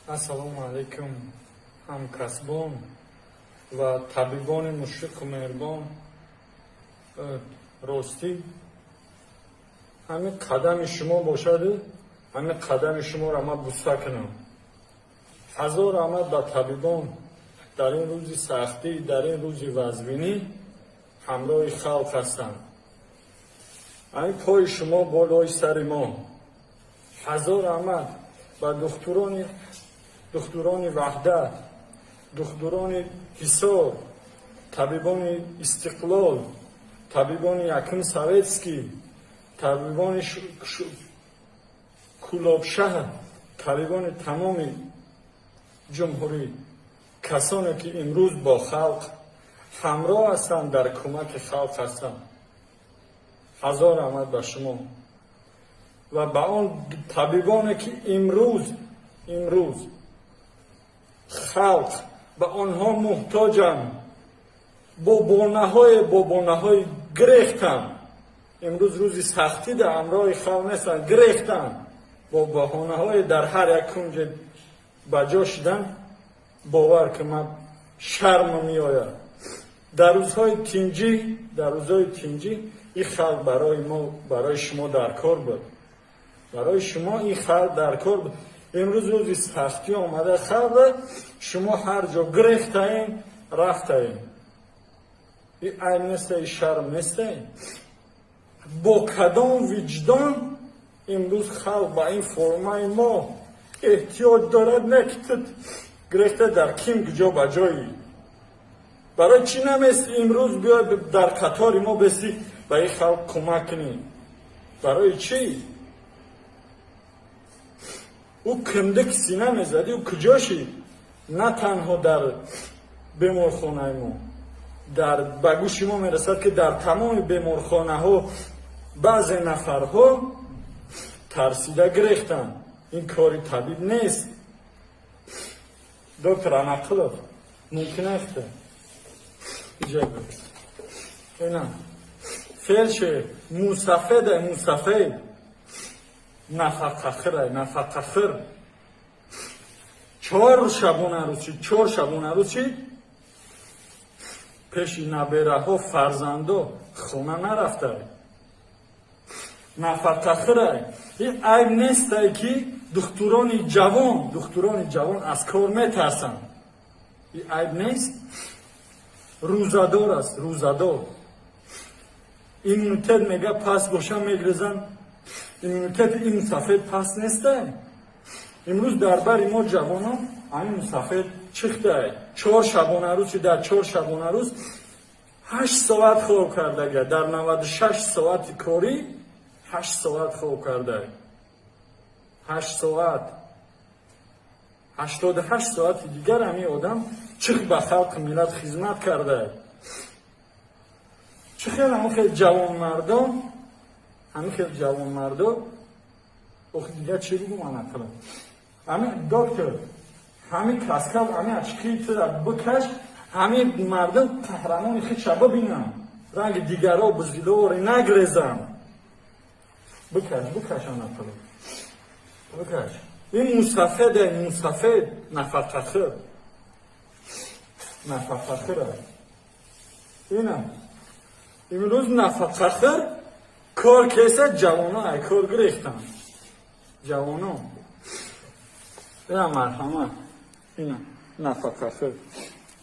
ассалому алайкум ҳамкасбон ва табибони мушфиқу меҳрибон. ростӣ ҳамин қадами шумо бошаду ҳамин қадами шуморо ман буста кунам. ҳазор раҳмат ба табибон дар ин рӯзи сахтӣ, дар ин рӯзи вазбинӣ ҳамроҳи халқ ҳастанд. ҳамин пои шумо болои сари мо. ҳазор раҳмат ба духтурони ваҳдат, духтурони ҳисор, табибони истиқлол, табибони якум советский, табибони кулобшаҳр, табибони тамоми ҷумҳурӣ, касоне ки имрӯз бо халқ ҳамроҳ ҳастанд, дар кӯмаки халқ ҳастанд. ҳазор раҳмат ба шумо ва ба он табибоне ки имрӯз халқ ба онҳо муҳтоҷанд, бо бонаҳои гирехтанд. имрӯз рӯзи сахтӣ дар ҳамроҳи халқ нестанд, гирехтанд, бо баҳонаҳои дар ҳар як кунҷе ба ҷо шидан. бовар ки ман шармам меояд. дар рӯзҳои тинҷӣ ин халқ барои шумо дар кор буд. барои шумо ин халқ дар кор буд. имрӯз рӯзи сахтӣ омада халқ, шумо ҳар ҷо гирехтаен, рафтаен. ин айб нестаи, шарм нестаи. бо кадом виҷдон имрӯз халқ ба ин формаи мо эҳтиёҷ дорад? не ки ту гирехта дар ким ҷо ба ҷои. барои чӣ намест имрӯз биёй дар қатори мо бесӣ ба ин халқ кӯмак кунӣ? барои чӣ? ӯ кимдик сина мезадӣ? ӯ куҷоши? на танҳо дар беморхонаи мо, ба гӯши мо мерасад ки дар тамоми беморхонаҳо баъзе нафарҳо тарсида гирехтанд. ин кори табиб нест. доктор Анақилов, мумкин аст ина фелшер мусафед нафақахир 4 шабона рӯзӣ пеши набераҳо, фарзандо хона нарафтад. нафақахирай. ин айб нестай ки духтурони ҷавон аз кор метарсанд. ин айб нест. рӯзадор аст, рӯзадор. иммунитет мега паст боша мегрезанд. иммунитет ин мусафед паст нестай. имрӯз дар бари мо ҷавонон ҳамин мусафед чихтай. 4 шабона рӯз, дар 4 шабона рӯз 8 соат хоб кардага, дар 96 соати корӣ 8 соат хоб карда. 8 соат. 88 соати дигар ҳамин одам чих ба халқи миллат хизмат карда. чӣ хел ҳамин хел ҷавонмардон охи дигар чӣ бигӯ ман ақлам. ҳамин доктор, ҳамин каскал, ҳамин ачқи бикаш, ҳамин мардон қаҳрамони худша бибинанд. ранги дигаро буздиловори нагрезанд. бикаш Анақилов, бикаш. ин мусафед нафақахир. ина имрӯз нафақахир кор кеса ҷавоно ай кор гирехтанд. ҷавоно ина марҳамат, ина нафақахир.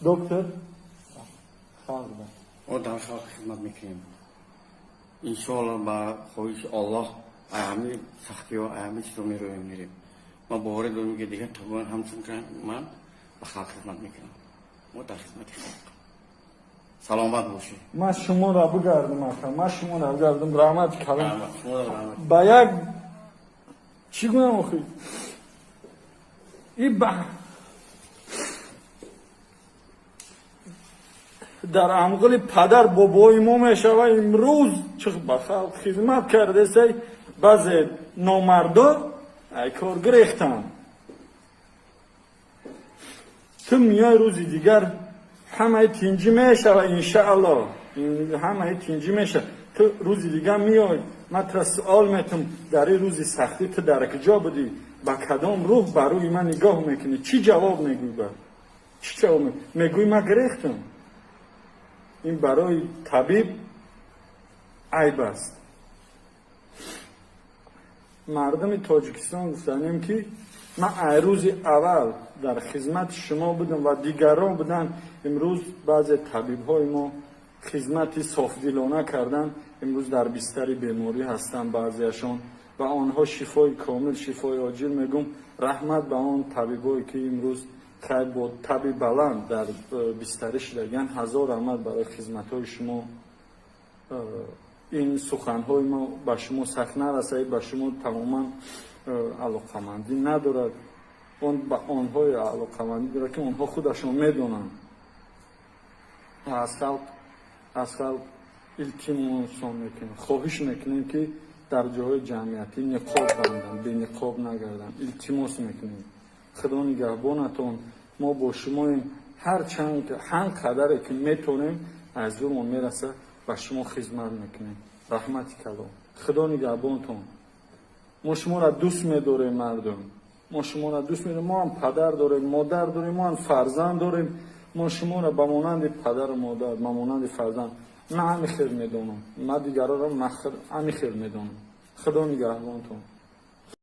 доктор ما در خلق خدمت میکنیم. انشاءالله با خواهش الله همه سختی و همه چیز رو میرویم. ما باور داریم که دیگه طبعا همچون که من به خلق خدمت میکنم. ما در خدمت خلق. سلامت باشید. من شما را بگردم رحمت کردم. با یک چی گویم آخی؟ این дар амғили падар бобои мо мешава. имрӯз чӣ ба халқ хизмат кардесай, баъзе номардо ай кор гирехтанд. ту миёи рӯзи дигар ҳамаи тинҷӣ мешава, иншааллоҳ ҳамаи тинҷӣ мешава. ту рӯзи дигар миёй, ман тура суол метам, дар ин рӯзи сахтӣ ту дар куҷо будӣ? با کدام روح بر روی من نگاه میکنی؟ چی جواب میگوی؟ چی جواب میگوی؟ من گریختم. این برای طبیب عیب است. مردم تاجیکستان گفتنیم که من روز اول در خدمت شما بودم و دیگران بودن. امروز بعضی طبیب های ما خدمت صافدلانه کردن، امروز در بستر بیماری هستند بعضیشان و آنها شفای کامل، شفای عاجل. میگم رحمت به آن طبیبایی که امروز خیلی با تب بلند در بسترش دارن. هزار رحمت برای خدمت های شما. این سخن های ما به شما سخت نرسه، به شما تماما علاقمندی ندارد. اون به آنهای علاقمندی دارد که آنها خودشون میدونن. از خلق التماسون میکنیم، خواهش میکنیم که در جاهای جمعیتی نقاب بندن، به نقاب نگردن. التماس میکنیم خدا نگهبانتون. ما با شما هر قدری که میتونیم از اون میرسه به شما خدمت میکنیم. رحمت کلام. خدا نگهبانتون. ما شما را دوست می‌داریم مردم. ما شما را دوست می‌داریم. ما هم پدر داریم، مادر داریم، ما هم فرزند داریم. ما شما را به مانند پدر و مادر، به مانند فرزند من همین خیر میدونم. من دیگران را همین خیر میدونم. خدا نگهبانتون.